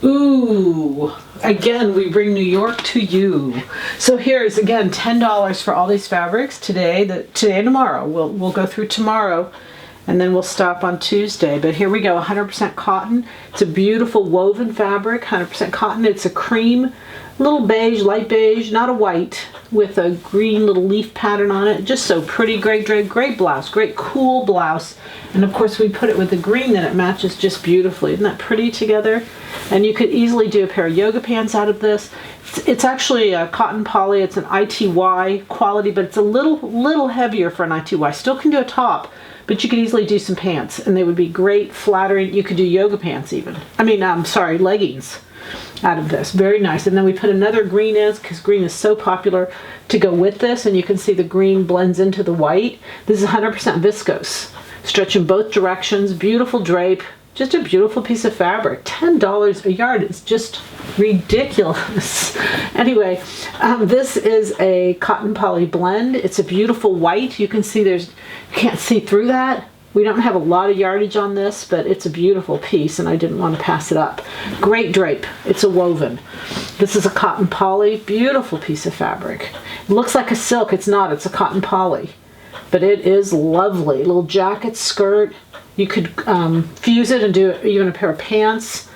Ooh, again, we bring New York to you. So here's again $10 for all these fabrics today. Today and tomorrow. We'll go through tomorrow, and then we'll stop on Tuesday. But here we go, 100% cotton. It's a beautiful woven fabric, 100% cotton. It's a cream, little beige, light beige, not a white, with a green little leaf pattern on it. Just so pretty. Great drape, great blouse, great cool blouse. And of course we put it with the green and it matches just beautifully. Isn't that pretty together? And you could easily do a pair of yoga pants out of this. It's actually a cotton poly. It's an ITY quality, but it's a little heavier for an ITY. Still can do a top, but you could easily do some pants and they would be great, flattering. You could do yoga pants even. Sorry, leggings out of this. Very nice. And then we put another green in because green is so popular to go with this, and you can see the green blends into the white. This is 100% viscose. Stretch in both directions, beautiful drape, just a beautiful piece of fabric. $10 a yard is just ridiculous. Anyway, this is a cotton poly blend. It's a beautiful white. You can see you can't see through that. We don't have a lot of yardage on this, but it's a beautiful piece and I didn't want to pass it up. Great drape. It's a woven. This is a cotton poly, beautiful piece of fabric. It looks like a silk. It's not. It's a cotton poly. But it is lovely. Little jacket, skirt. You could fuse it and do even a pair of pants.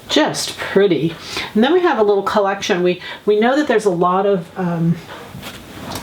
Just pretty. And then we have a little collection. We know that there's a lot of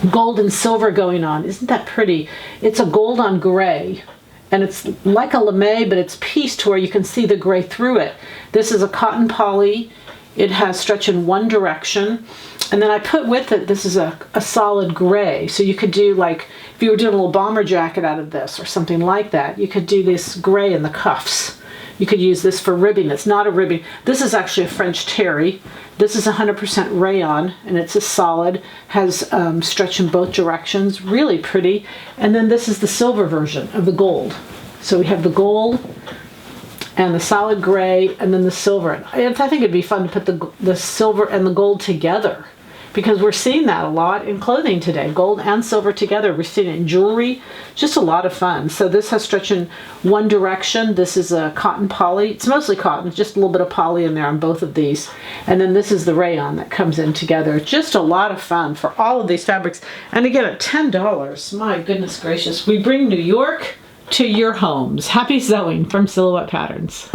gold and silver going on. Isn't that pretty? It's a gold on gray. And it's like a lame, but it's pieced to where you can see the gray through it. This is a cotton poly. It has stretch in one direction. And then I put with it, this is a solid gray. So you could do, like, if you were doing a little bomber jacket out of this or something like that, you could do this gray in the cuffs. You could use this for ribbing. It's not a ribbing. This is actually a French terry. This is 100% rayon, and it's a solid, has stretch in both directions, really pretty. And then this is the silver version of the gold. So we have the gold and the solid gray, and then the silver. I think it'd be fun to put the silver and the gold together, because we're seeing that a lot in clothing today. Gold and silver together. We're seeing it in jewelry. Just a lot of fun. So this has stretch in one direction. This is a cotton poly. It's mostly cotton, just a little bit of poly in there on both of these. And then this is the rayon that comes in together. Just a lot of fun for all of these fabrics. And again, at $10, my goodness gracious, we bring New York to your homes. Happy sewing from Silhouette Patterns.